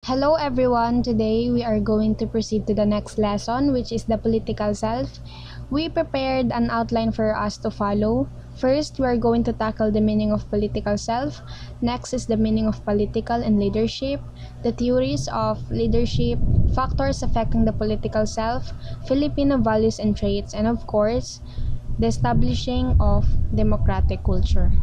Hello everyone, today we are going to proceed to the next lesson, which is the political self. We prepared an outline for us to follow. First, we are going to tackle the meaning of political self. Next is the meaning of political and leadership, the theories of leadership, factors affecting the political self, Filipino values and traits, and of course, the establishing of democratic culture.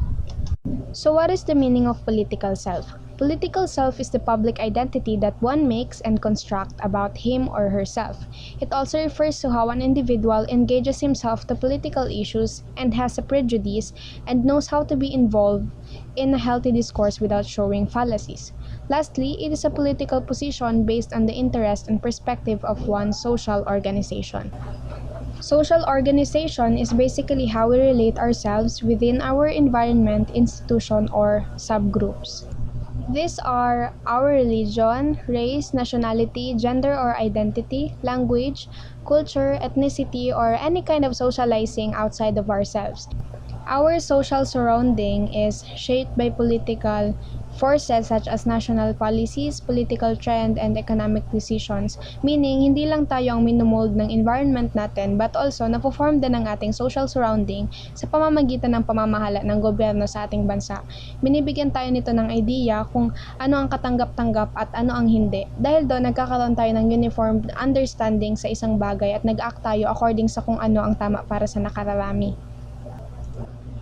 So what is the meaning of political self? Political self is the public identity that one makes and constructs about him or herself. It also refers to how an individual engages himself to political issues and has a prejudice and knows how to be involved in a healthy discourse without showing fallacies. Lastly, it is a political position based on the interest and perspective of one's social organization. Social organization is basically how we relate ourselves within our environment, institution, or subgroups. These are our religion, race, nationality, gender or identity, language, culture, ethnicity, or any kind of socializing outside of ourselves. Our social surrounding is shaped by political forces such as national policies, political trend, and economic decisions. Meaning, hindi lang tayo ang minumold ng environment natin, but also napoform din ang ating social surrounding sa pamamagitan ng pamamahala ng gobyerno sa ating bansa. Binibigyan tayo nito ng idea kung ano ang katanggap-tanggap at ano ang hindi. Dahil doon, nagkakaroon tayo ng uniform understanding sa isang bagay at nag-act tayo according sa kung ano ang tama para sa nakararami.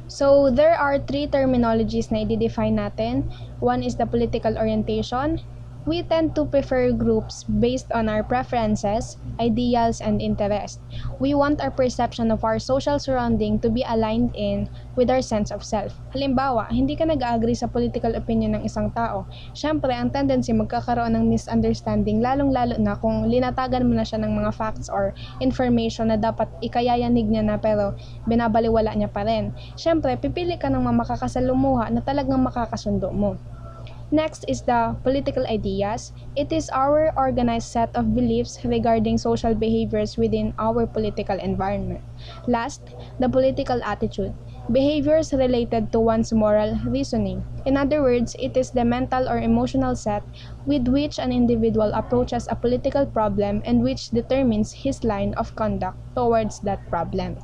So, there are three terminologies na i-define natin. One is the political orientation. We tend to prefer groups based on our preferences, ideals, and interests. We want our perception of our social surrounding to be aligned in with our sense of self. Halimbawa, hindi ka nag-agree sa political opinion ng isang tao. Siyempre, ang tendency magkakaroon ng misunderstanding, lalong-lalo na kung linatagan mo na siya ng mga facts or information na dapat ikayayanig niya na pero binabaliwala niya pa rin. Siyempre, pipili ka ng mga makakasalumuha na talagang makakasundo mo. Next is the political ideas. It is our organized set of beliefs regarding social behaviors within our political environment. Last, the political attitude. Behaviors related to one's moral reasoning. In other words, it is the mental or emotional set with which an individual approaches a political problem and which determines his line of conduct towards that problem.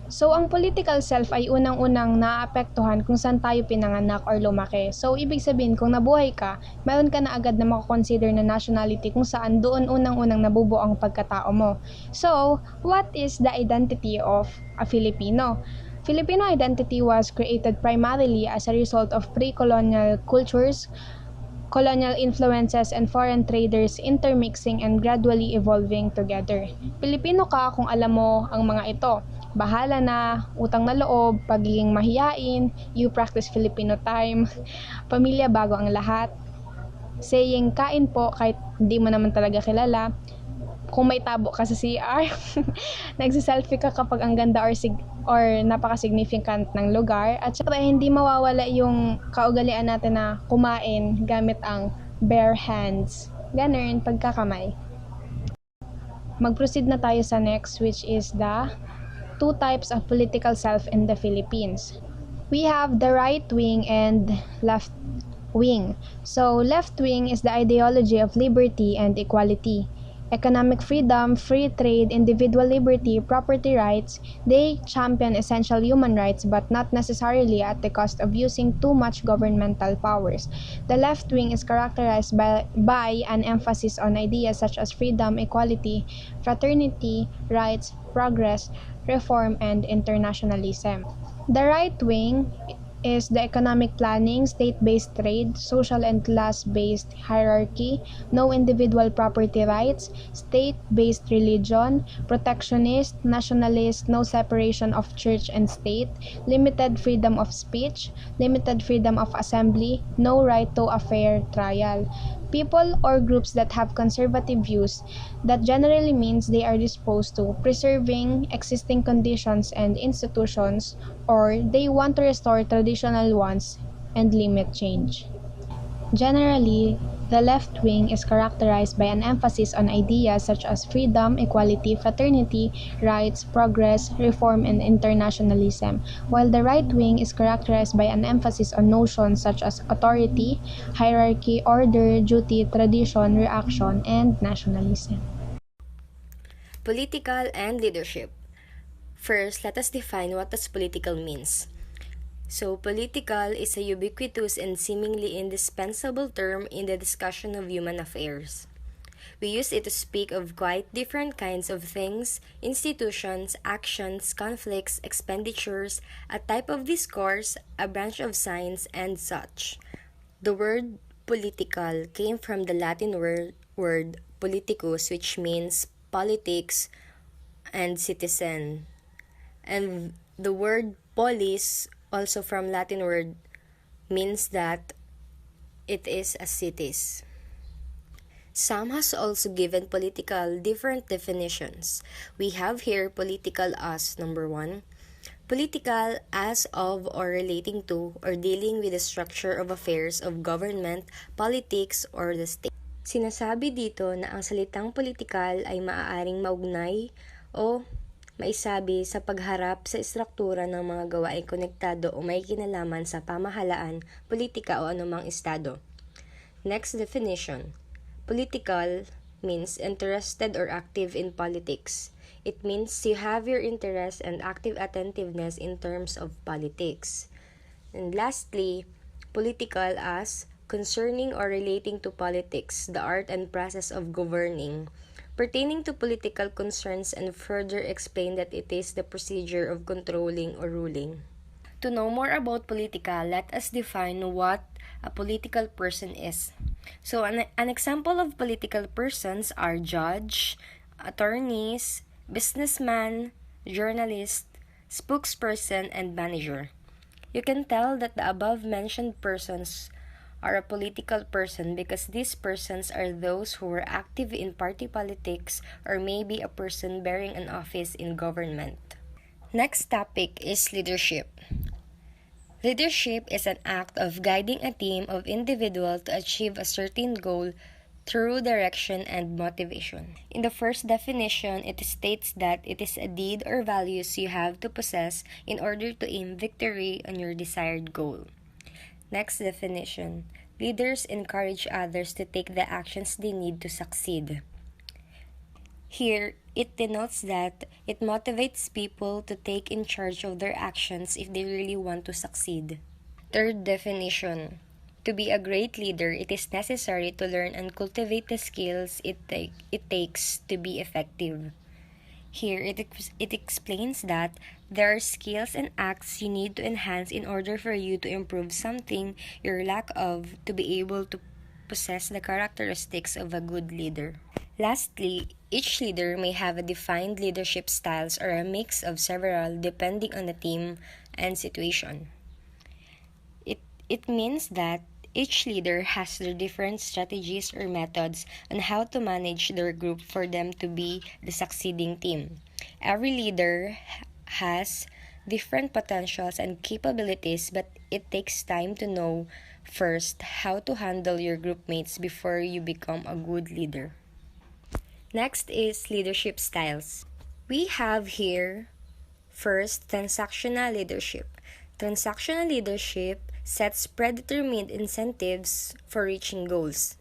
So, ang political self ay unang-unang naapektuhan kung saan tayo pinanganak or lumaki. So, ibig sabihin, kung nabuhay ka, meron ka na agad na makakonsider na nationality kung saan doon unang-unang nabubuo ang pagkatao mo. So, what is the identity of a Filipino? Filipino identity was created primarily as a result of pre-colonial cultures, colonial influences, and foreign traders intermixing and gradually evolving together. Pilipino ka kung alam mo ang mga ito. Bahala na, utang na loob, pagiging mahiyain, you practice Filipino time, pamilya bago ang lahat, saying kain po kahit hindi mo naman talaga kilala, kung may tabo ka sa CR, nagsiselfie ka kapag ang ganda or napaka-significant ng lugar, at syempre hindi mawawala yung kaugalian natin na kumain gamit ang bare hands. Ganun, pagkakamay. Mag-proceed na tayo sa next, which is the two types of political self in the Philippines. We have the right wing and left wing. So, left wing is the ideology of liberty and equality. Economic freedom, free trade, individual liberty, property rights. They champion essential human rights but not necessarily at the cost of using too much governmental powers. The left wing is characterized by an emphasis on ideas such as freedom, equality, fraternity, rights, progress, reform, and internationalism. The right wing is the economic planning, state-based trade, social and class-based hierarchy, no individual property rights, state-based religion, protectionist, nationalist, no separation of church and state, limited freedom of speech, limited freedom of assembly, no right to a fair trial. People or groups that have conservative views, that generally means they are disposed to preserving existing conditions and institutions, or they want to restore traditional ones and limit change. Generally, The left wing is characterized by an emphasis on ideas such as freedom, equality, fraternity, rights, progress, reform, and internationalism, while the right wing is characterized by an emphasis on notions such as authority, hierarchy, order, duty, tradition, reaction, and nationalism. Political and leadership. First, let us define what does political means. So, political is a ubiquitous and seemingly indispensable term in the discussion of human affairs. We use it to speak of quite different kinds of things, institutions, actions, conflicts, expenditures, a type of discourse, a branch of science, and such. The word political came from the Latin word politicus, which means politics and citizen. And the word polis, also from Latin word, means that it is a cities. Some has also given political different definitions. We have here political as number 1. Political as of or relating to or dealing with the structure of affairs of government, politics, or the state. Sinasabi dito na ang salitang politikal ay maaaring maugnay o maisabi sa pagharap sa istruktura ng mga gawaing konektado o may kinalaman sa pamahalaan, politika o anumang estado. Next definition. Political means interested or active in politics. It means you have your interest and active attentiveness in terms of politics. And lastly, political as concerning or relating to politics, the art and process of governing, pertaining to political concerns, and further explain that it is the procedure of controlling or ruling. To know more about politica, let us define what a political person is. So, an example of political persons are judge, attorneys, businessman, journalist, spokesperson, and manager. You can tell that the above-mentioned persons are a political person because these persons are those who were active in party politics or maybe a person bearing an office in government. Next topic is leadership. Leadership is an act of guiding a team of individuals to achieve a certain goal through direction and motivation. In the first definition, it states that it is a deed or values you have to possess in order to aim victory on your desired goal. Next definition. Leaders encourage others to take the actions they need to succeed. Here, it denotes that it motivates people to take in charge of their actions if they really want to succeed. Third definition. To be a great leader, it is necessary to learn and cultivate the skills it takes to be effective. Here, it explains that there are skills and acts you need to enhance in order for you to improve something you're lack of to be able to possess the characteristics of a good leader. Lastly, each leader may have a defined leadership styles or a mix of several depending on the team and situation. It means that each leader has their different strategies or methods on how to manage their group for them to be the succeeding team. Every leader has different potentials and capabilities, but it takes time to know first how to handle your group mates before you become a good leader. Next is leadership styles. We have here first transactional leadership. Transactional leadership sets predetermined incentives for reaching goals.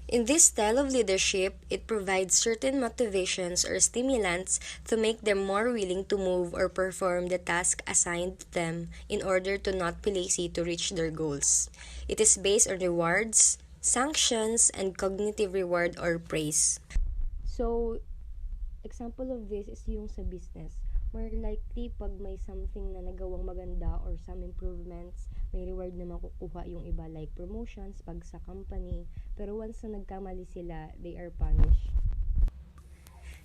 In this style of leadership, it provides certain motivations or stimulants to make them more willing to move or perform the task assigned to them in order to not be lazy to reach their goals. It is based on rewards, sanctions, and cognitive reward or praise. So, example of this is yung sa business. More likely, pag may something na nagawang maganda or some improvements, may reward na makukuha yung iba like promotions pag sa company. Pero once na nagkamali sila, they are punished.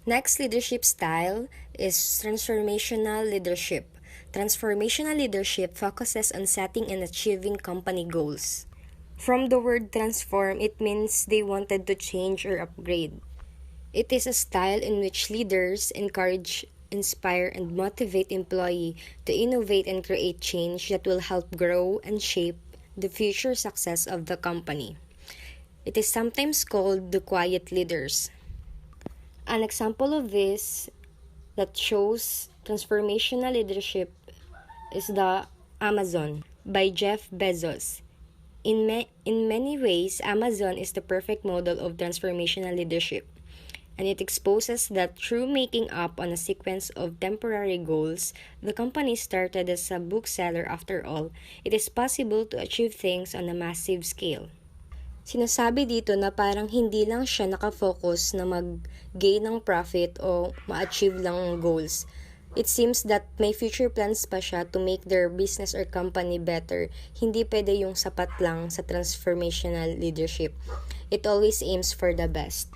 Next leadership style is transformational leadership. Transformational leadership focuses on setting and achieving company goals. From the word transform, it means they wanted to change or upgrade. It is a style in which leaders encourage, inspire, and motivate employees to innovate and create change that will help grow and shape the future success of the company. It is sometimes called the quiet leaders. An example of this that shows transformational leadership is the Amazon by Jeff Bezos. In many ways, Amazon is the perfect model of transformational leadership, and it exposes that through making up on a sequence of temporary goals, the company started as a bookseller after all, it is possible to achieve things on a massive scale. Sinasabi dito na parang hindi lang siya nakafocus na mag-gain ng profit o ma-achieve lang ang goals. It seems that may future plans pa siya to make their business or company better. Hindi pwede yung sapat lang sa transformational leadership. It always aims for the best.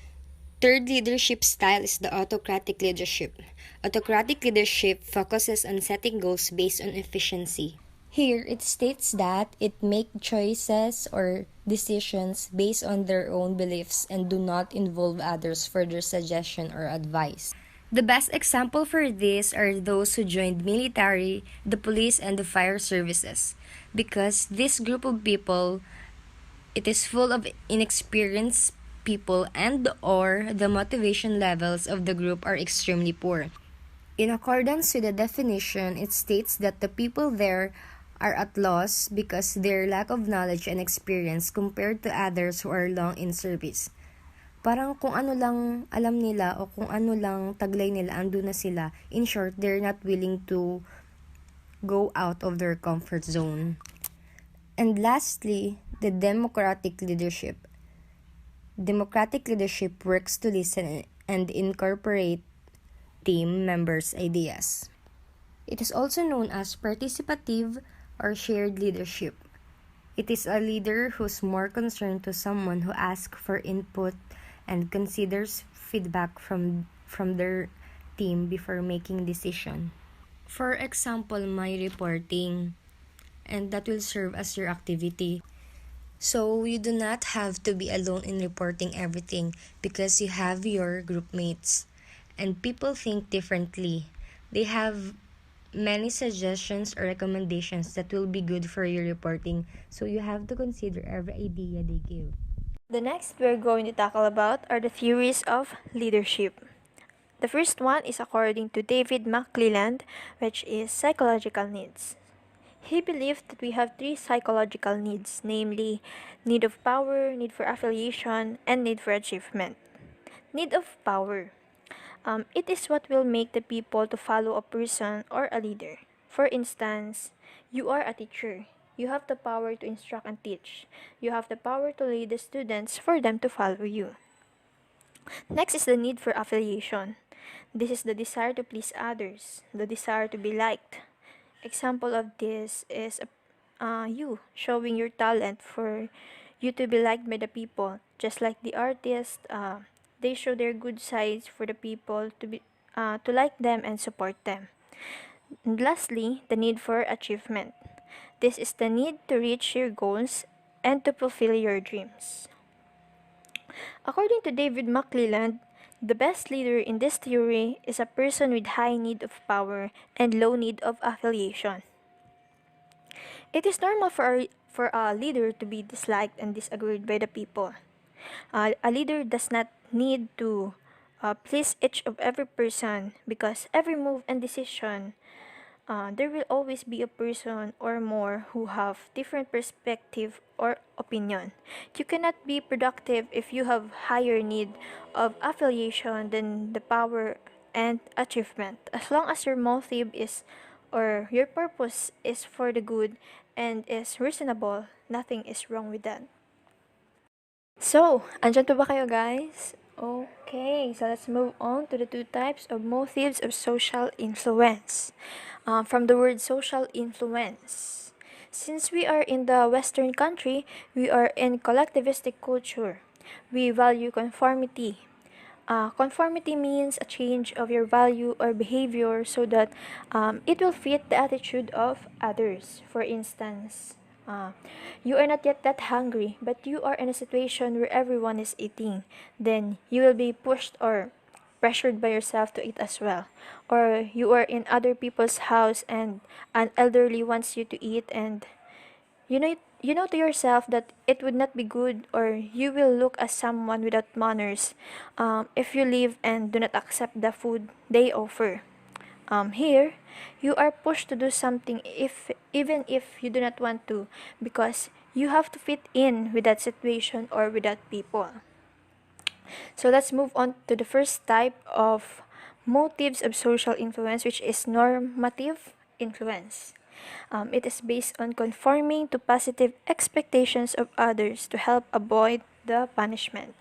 Third leadership style is the autocratic leadership. Autocratic leadership focuses on setting goals based on efficiency. Here, it states that it makes choices or decisions based on their own beliefs and do not involve others for their suggestion or advice. The best example for this are those who joined military, the police, and the fire services. Because this group of people, it is full of inexperienced people and or the motivation levels of the group are extremely poor. In accordance with the definition, it states that the people there are at loss because their lack of knowledge and experience compared to others who are long in service. Parang kung ano lang alam nila o kung ano lang taglay nila, ando na sila. In short, they're not willing to go out of their comfort zone. And lastly, the democratic leadership. Democratic leadership works to listen and incorporate team members' ideas. It is also known as participative or shared leadership. It is a leader who's more concerned to someone who asks for input and considers feedback from their team before making decision. For example, my reporting, and that will serve as your activity. So you do not have to be alone in reporting everything because you have your group mates. And people think differently. They have many suggestions or recommendations that will be good for your reporting, so you have to consider every idea they give. The next we're going to tackle about are the theories of leadership. The first one is according to David McClelland, which is psychological needs. He believed that we have three psychological needs, namely need of power, need for affiliation, and need for achievement. Need of power. It is what will make the people to follow a person or a leader. For instance, you are a teacher. You have the power to instruct and teach. You have the power to lead the students for them to follow you. Next is the need for affiliation. This is the desire to please others, the desire to be liked. Example of this is you showing your talent for you to be liked by the people. Just like the artist, they show their good sides for the people to like them and support them. And lastly, the need for achievement. This is the need to reach your goals and to fulfill your dreams. According to David McClelland, the best leader in this theory is a person with high need of power and low need of affiliation. It is normal for a leader to be disliked and disagreed by the people. A leader does not need to please each of every person because every move and decision there will always be a person or more who have different perspective or opinion. You cannot be productive if you have higher need of affiliation than the power and achievement. As long as your motive is or your purpose is for the good and is reasonable, nothing is wrong with that. So, andyan pa ba kayo guys? Okay, so let's move on to the two types of motives of social influence. From the word social influence. Since we are in the Western country, we are in collectivistic culture. We value conformity. Conformity means a change of your value or behavior so that it will fit the attitude of others. For instance, you are not yet that hungry, but you are in a situation where everyone is eating. Then you will be pushed or pressured by yourself to eat as well. Or you are in other people's house and an elderly wants you to eat and you know you know to yourself that it would not be good, or you will look as someone without manners if you leave and do not accept the food they offer. Here, you are pushed to do something even if you do not want to, because you have to fit in with that situation or with that people. So let's move on to the first type of motives of social influence, which is normative influence. It is based on conforming to positive expectations of others to help avoid the punishment.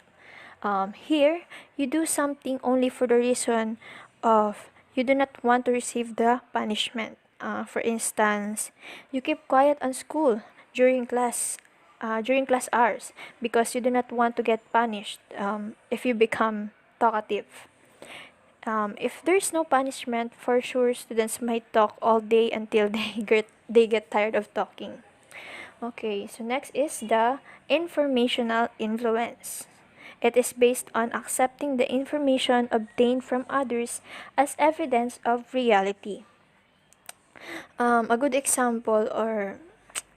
Here, you do something only for the reason of you do not want to receive the punishment. For instance, you keep quiet on school during class hours because you do not want to get punished if you become talkative. If there's no punishment, for sure students might talk all day until they get tired of talking. Okay, so next is the informational influence. It is based on accepting the information obtained from others as evidence of reality. A good example, or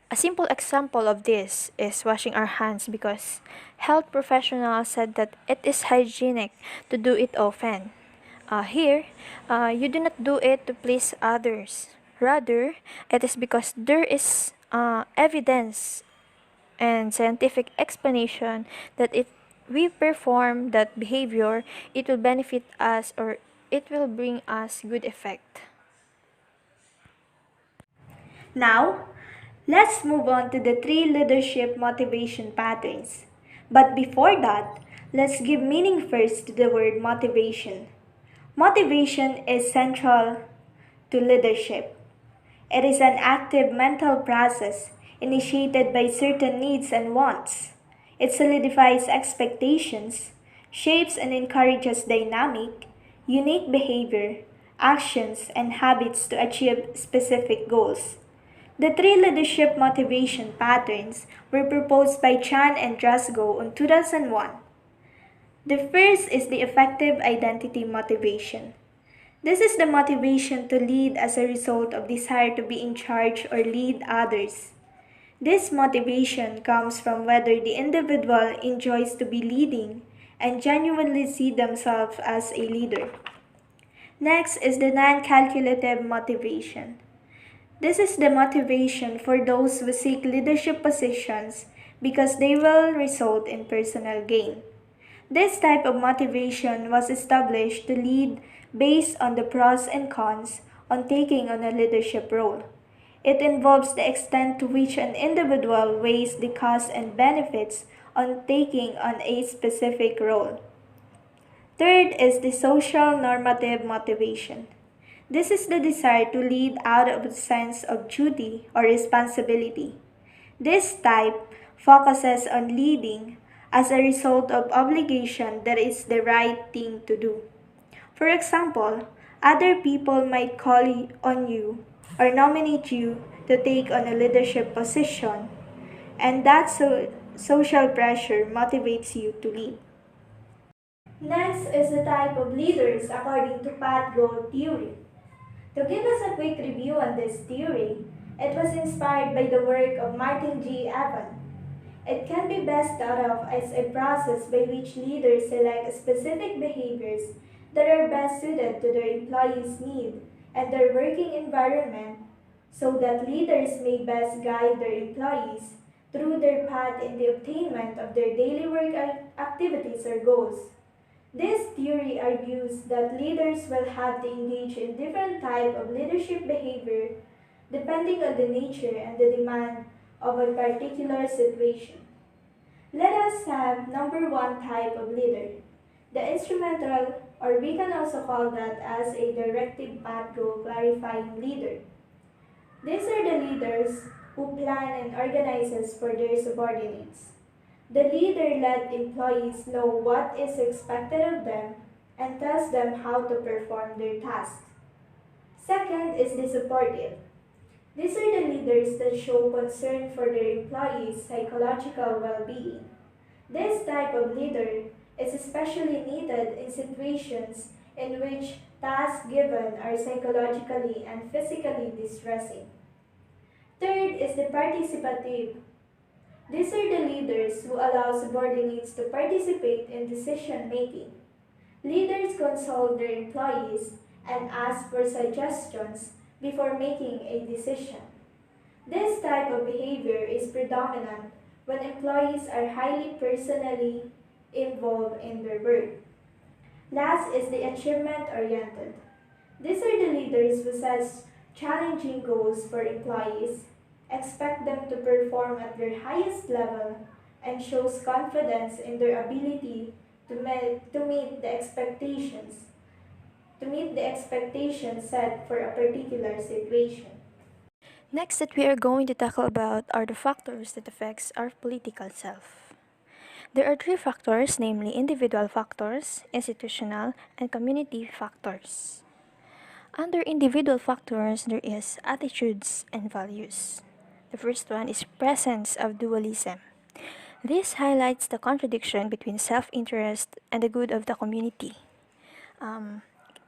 a simple example of this, is washing our hands, because health professionals said that it is hygienic to do it often. Here, you do not do it to please others. Rather, it is because there is evidence and scientific explanation that if we perform that behavior, it will benefit us, or it will bring us good effect. Now, let's move on to the three leadership motivation patterns. But before that, let's give meaning first to the word motivation. Motivation is central to leadership. It is an active mental process initiated by certain needs and wants. It solidifies expectations, shapes and encourages dynamic, unique behavior, actions, and habits to achieve specific goals. The three leadership motivation patterns were proposed by Chan and Drasgo in 2001. The first is the effective identity motivation. This is the motivation to lead as a result of desire to be in charge or lead others. This motivation comes from whether the individual enjoys to be leading and genuinely see themselves as a leader. Next is the non-calculative motivation. This is the motivation for those who seek leadership positions because they will result in personal gain. This type of motivation was established to lead based on the pros and cons on taking on a leadership role. It involves the extent to which an individual weighs the costs and benefits on taking on a specific role. Third is the social normative motivation. This is the desire to lead out of a sense of duty or responsibility. This type focuses on leading as a result of obligation that is the right thing to do. For example, other people might call on you or nominate you to take on a leadership position, and that social pressure motivates you to lead. Next is the type of leaders according to path goal theory. To give us a quick review on this theory, it was inspired by the work of Martin G. Evan. It can be best thought of as a process by which leaders select specific behaviors that are best suited to their employees' need and their working environment, so that leaders may best guide their employees through their path in the obtainment of their daily work activities or goals. This theory argues that leaders will have to engage in different type of leadership behavior depending on the nature and the demand of a particular situation. Let us have number one type of leader, the instrumental, or we can also call that as a directive path goal clarifying leader. These are the leaders who plan and organizes for their subordinates. The leader let employees know what is expected of them and tells them how to perform their tasks. Second is the supportive. These are the leaders that show concern for their employees' psychological well-being. This type of leader is especially needed in situations in which tasks given are psychologically and physically distressing. Third is the participative. These are the leaders who allow subordinates to participate in decision making. Leaders consult their employees and ask for suggestions before making a decision. This type of behavior is predominant when employees are highly personally involved in their work. Last is the achievement oriented. These are the leaders who set challenging goals for employees, expect them to perform at their highest level, and shows confidence in their ability to meet the expectations set for a particular situation. Next that we are going to tackle about are the factors that affects our political self. There are three factors, namely individual factors, institutional, and community factors. Under individual factors, there is attitudes and values. The first one is presence of dualism. This highlights the contradiction between self-interest and the good of the community. Um,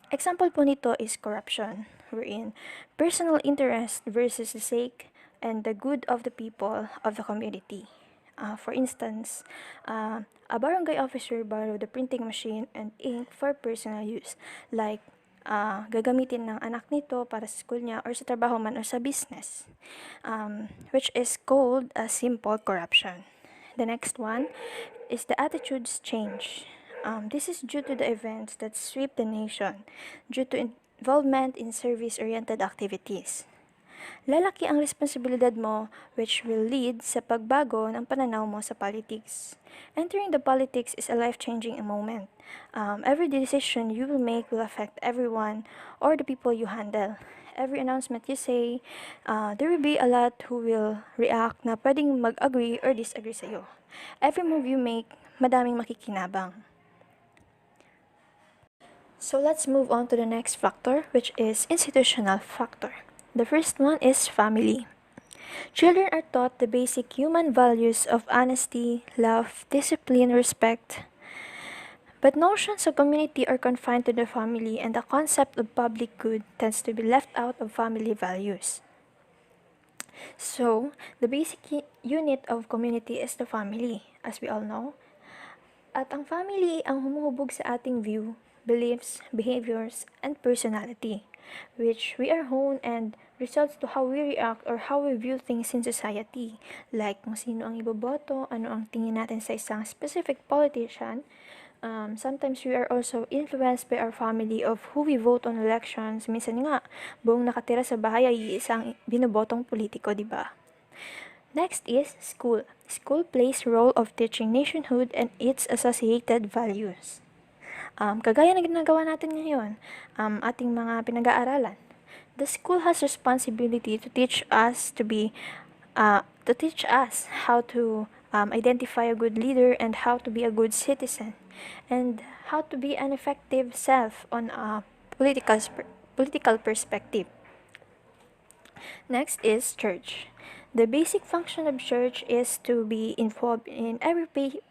Example po nito is corruption, wherein personal interest versus the sake and the good of the people of the community. For instance, a barangay officer borrowed the printing machine and ink for personal use, like gagamitin ng anak nito para sa school niya or sa trabaho man or sa business, which is called a simple corruption. The next one is the attitudes change. This is due to the events that sweep the nation due to involvement in service-oriented activities. Lalaki ang responsibilidad mo which will lead sa pagbago ng pananaw mo sa politics. Entering the politics is a life-changing moment. Every decision you will make will affect everyone or the people you handle. Every announcement you say, there will be a lot who will react na pwedeng mag-agree or disagree sa'yo. Every move you make, madaming makikinabang. So let's move on to the next factor, which is institutional factor. The first one is family. Children are taught the basic human values of honesty, love, discipline, respect. But notions of community are confined to the family, and the concept of public good tends to be left out of family values. So, the basic unit of community is the family, as we all know. At ang family ang humuhubog sa ating view, beliefs, behaviors, and personality, which we are honed and results to how we react or how we view things in society, like kung sino ang iboboto, ano ang tingin natin sa isang specific politician. Sometimes we are also influenced by our family of who we vote on elections. Minsan nga, buong nakatira sa bahay ay isang binobotong politiko, di ba? Next is school. School plays role of teaching nationhood and its associated values. Kagaya na ginagawa natin ngayon, ating mga pinag-aaralan. The school has responsibility to teach us how to identify a good leader and how to be a good citizen, and how to be an effective self on a political perspective. Next is church. The basic function of church is to be involved in every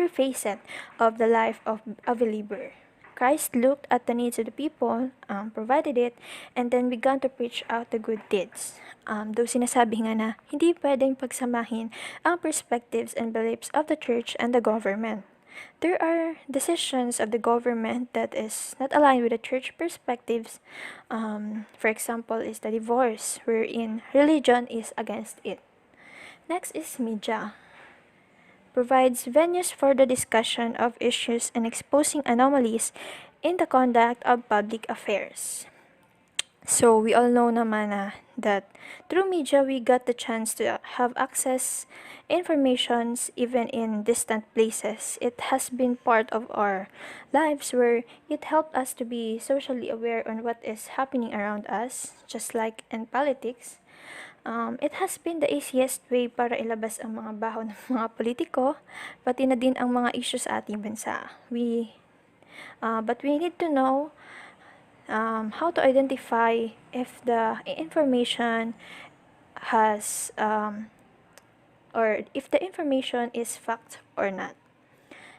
facet of the life of a believer. Christ looked at the needs of the people, provided it, and then began to preach out the good deeds. Though sinasabi nga na hindi pwedeng pagsamahin ang perspectives and beliefs of the church and the government. There are decisions of the government that is not aligned with the church perspectives. For example, is the divorce, wherein religion is against it. Next is media. Provides venues for the discussion of issues and exposing anomalies in the conduct of public affairs. So, we all know naman that through media, we got the chance to have access informations even in distant places. It has been part of our lives where it helped us to be socially aware on what is happening around us, just like in politics. It has been the easiest way para ilabas ang mga baho ng mga politiko, pati na din ang mga issues sa ating bansa. But we need to know how to identify if the information has or if the information is fact or not.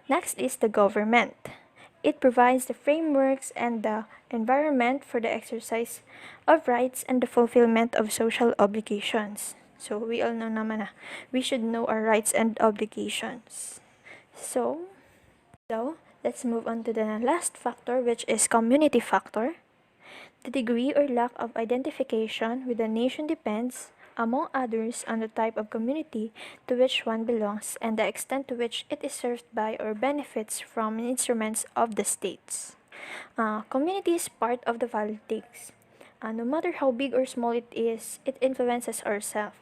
Next is the government. It provides the frameworks and the environment for the exercise of rights and the fulfillment of social obligations. So we all know naman na we should know our rights and obligations. So let's move on to the last factor, which is community factor. The degree or lack of identification with a nation depends, among others, on the type of community to which one belongs and the extent to which it is served by or benefits from instruments of the states. Community is part of the politics. No matter how big or small it is, it influences ourselves.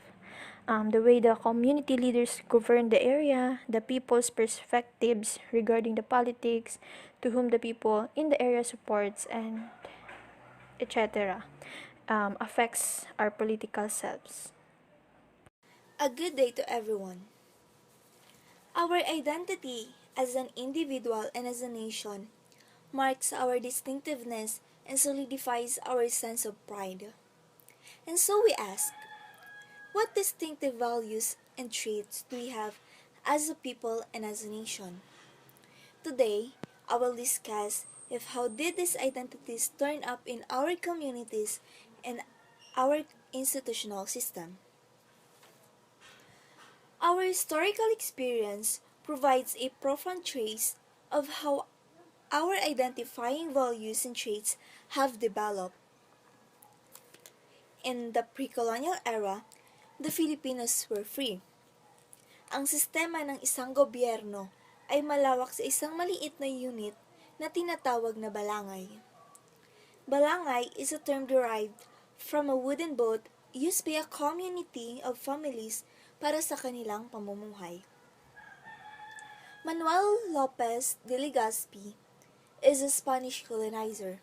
The way the community leaders govern the area, the people's perspectives regarding the politics, to whom the people in the area supports, and etc. Affects our political selves. A good day to everyone. Our identity as an individual and as a nation marks our distinctiveness and solidifies our sense of pride. And so we ask, what distinctive values and traits do we have as a people and as a nation? Today, I will discuss if how did these identities turn up in our communities and our institutional system. Our historical experience provides a profound trace of how our identifying values and traits have developed. In the pre-colonial era, the Filipinos were free. Ang sistema ng isang gobyerno ay malawak sa isang maliit na unit na tinatawag na balangay. Balangay is a term derived from a wooden boat used by a community of families para sa kanilang pamumuhay. Manuel Lopez de Legazpi is a Spanish colonizer.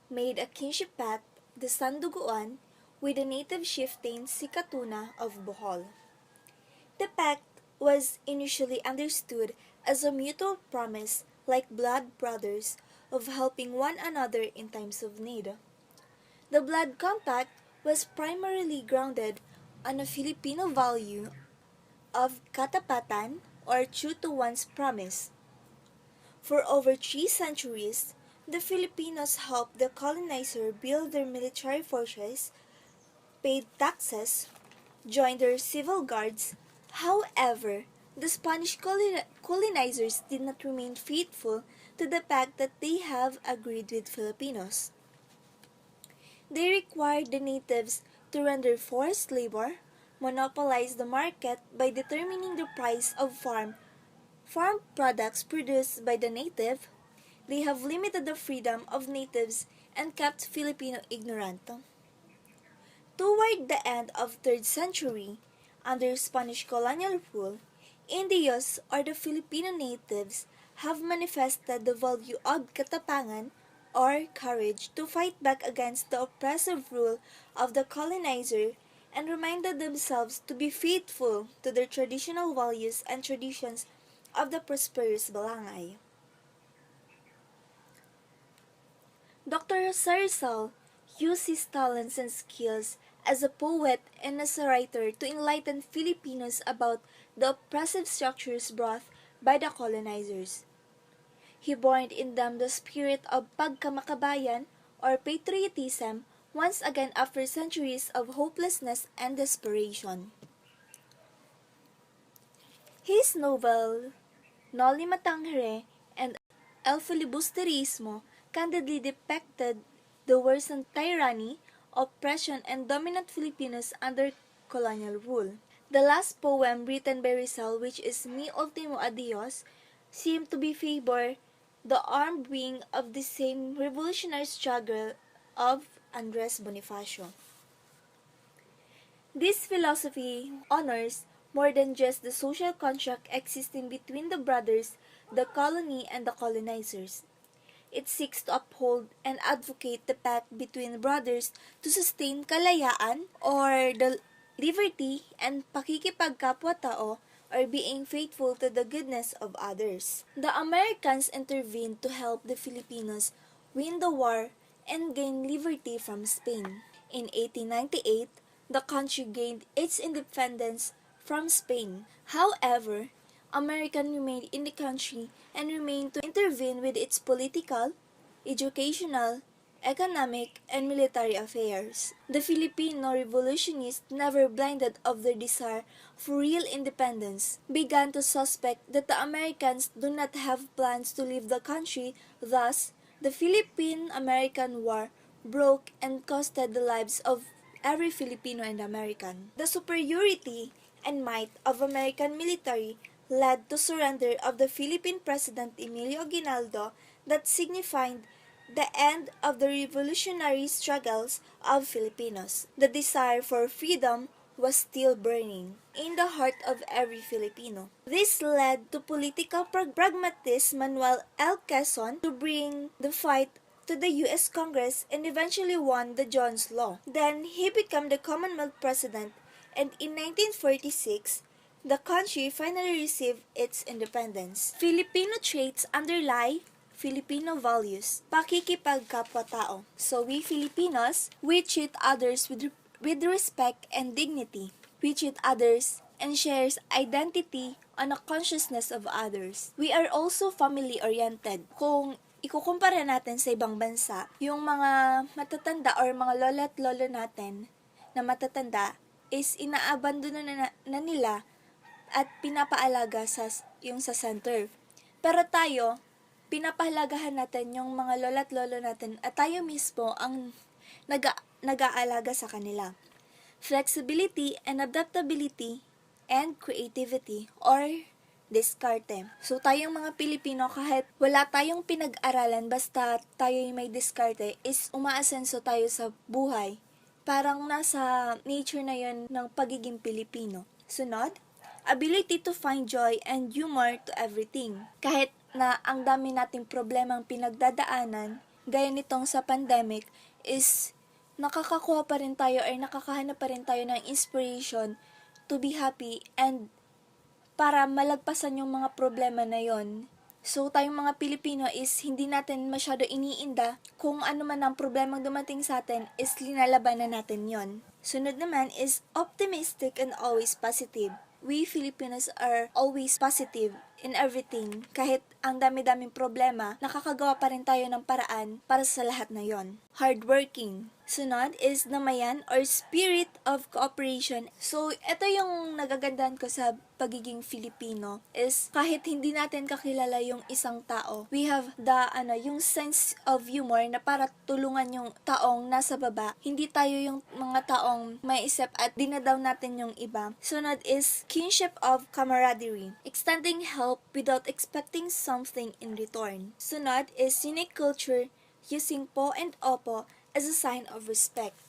Made a kinship pact, the Sanduguan, with the native chieftain Sikatuna of Bohol. The pact was initially understood as a mutual promise, like blood brothers, of helping one another in times of need. The blood compact was primarily grounded on a Filipino value of katapatan, or true to one's promise. For over 3 centuries, the Filipinos helped the colonizer build their military forces, paid taxes, joined their civil guards. However, the Spanish colonizers did not remain faithful to the pact that they have agreed with Filipinos. They required the natives to render forced labor, monopolize the market by determining the price of farm products produced by the native. They have limited the freedom of natives and kept Filipino ignorant. Toward the end of 3rd century, under Spanish colonial rule, Indios, or the Filipino natives, have manifested the value of katapangan, or courage, to fight back against the oppressive rule of the colonizer and reminded themselves to be faithful to their traditional values and traditions of the prosperous Balangay. Dr. Sarisal used his talents and skills as a poet and as a writer to enlighten Filipinos about the oppressive structures brought by the colonizers. He burned in them the spirit of pagkamakabayan, or patriotism, once again after centuries of hopelessness and desperation. His novel, Noli Matangere and El Filibusterismo, candidly depicted the worsened tyranny, oppression, and dominant Filipinos under colonial rule. The last poem written by Rizal, which is Mi Ultimo Adios, seemed to be favor the armed wing of the same revolutionary struggle of Andres Bonifacio. This philosophy honors more than just the social contract existing between the brothers, the colony, and the colonizers. It seeks to uphold and advocate the pact between brothers to sustain kalayaan, or the liberty and pakikipagkapwa-tao, or being faithful to the goodness of others. The Americans intervened to help the Filipinos win the war and gain liberty from Spain. In 1898, the country gained its independence from Spain. However, American remained in the country and remained to intervene with its political, educational, economic, and military affairs. The Filipino revolutionists, never blinded of their desire for real independence, began to suspect that the Americans do not have plans to leave the country. Thus, the Philippine-American War broke and costed the lives of every Filipino and American. The superiority and might of American military led to surrender of the Philippine President Emilio Aguinaldo that signified the end of the revolutionary struggles of Filipinos. The desire for freedom was still burning in the heart of every Filipino. This led to political pragmatist Manuel L. Quezon to bring the fight to the U.S. Congress and eventually won the Jones Law. Then he became the Commonwealth President, and in 1946, the country finally received its independence. Filipino traits underlie Filipino values, pakikipagkapwa-tao. So we Filipinos, we treat others with respect and dignity. We treat others and shares identity on a consciousness of others. We are also family-oriented. Kung ikukumpara natin sa ibang bansa, yung mga matatanda or mga lola at lolo natin na matatanda is inaabandono na nila at pinapaalaga yung sa center. Pero tayo, pinapahalagahan natin yung mga lola at lolo natin at tayo mismo ang nag-aalaga sa kanila. Flexibility and adaptability and creativity or diskarte. So tayong mga Pilipino, kahit wala tayong pinag-aralan, basta tayo may diskarte, is umaasenso tayo sa buhay. Parang nasa nature na yun ng pagiging Pilipino. Sunod, ability to find joy and humor to everything. Kahit na ang dami nating problemang pinagdadaanan, gaya nitong sa pandemic, is nakakakuha pa rin tayo or nakakahanap pa rin tayo ng inspiration to be happy and para malagpasan yung mga problema na yon. So, tayong mga Pilipino is hindi natin masyado iniinda kung ano man ang problemang dumating sa atin is linalabanan natin yon. Sunod naman is optimistic and always positive. We Filipinos are always positive in everything. Kahit ang dami-daming problema, nakakagawa pa rin tayo ng paraan para sa lahat na yon. Hardworking. Sunod is namayan or spirit of cooperation. So, ito yung nagagandahan ko sa pagiging Filipino is kahit hindi natin kakilala yung isang tao, we have yung sense of humor na para tulungan yung taong nasa baba. Hindi tayo yung mga taong may isip at dinadown natin yung iba. Sunod is kinship of camaraderie. Extending help without expecting something in return. Sunod is unique culture using po and opo as a sign of respect.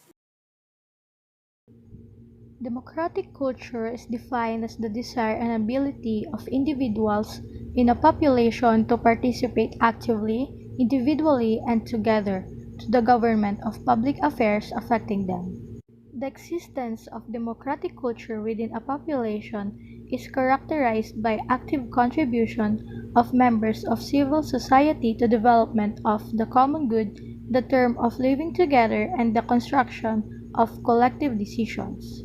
Democratic culture is defined as the desire and ability of individuals in a population to participate actively, individually, and together to the government of public affairs affecting them. The existence of democratic culture within a population is characterized by active contribution of members of civil society to development of the common good, the term of living together, and the construction of collective decisions.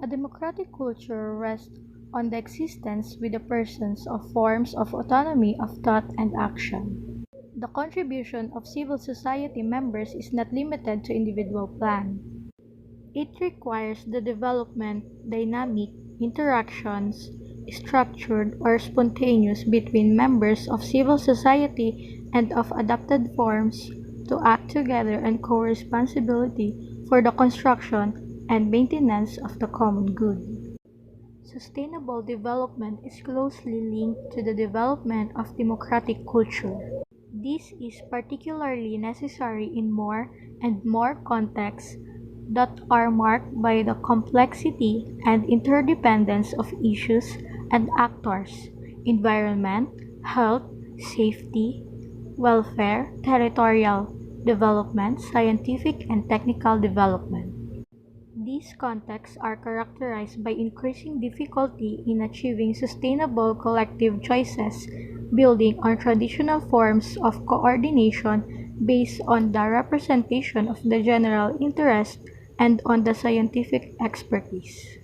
A democratic culture rests on the existence with the persons of forms of autonomy of thought and action. The contribution of civil society members is not limited to individual plan. It requires the development, dynamic interactions, structured or spontaneous between members of civil society and of adapted forms to act together and co-responsibility for the construction and maintenance of the common good. Sustainable development is closely linked to the development of democratic culture. This is particularly necessary in more and more contexts that are marked by the complexity and interdependence of issues and actors, environment, health, safety, welfare, territorial development, scientific and technical development. These contexts are characterized by increasing difficulty in achieving sustainable collective choices, building on traditional forms of coordination based on the representation of the general interest and on the scientific expertise.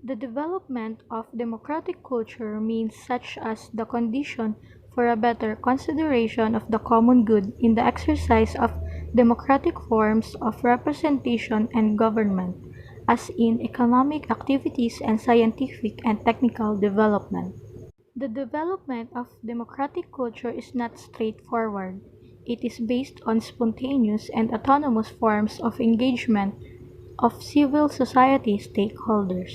The development of democratic culture means such as the condition for a better consideration of the common good in the exercise of democratic forms of representation and government, as in economic activities and scientific and technical development. The development of democratic culture is not straightforward. It is based on spontaneous and autonomous forms of engagement of civil society stakeholders.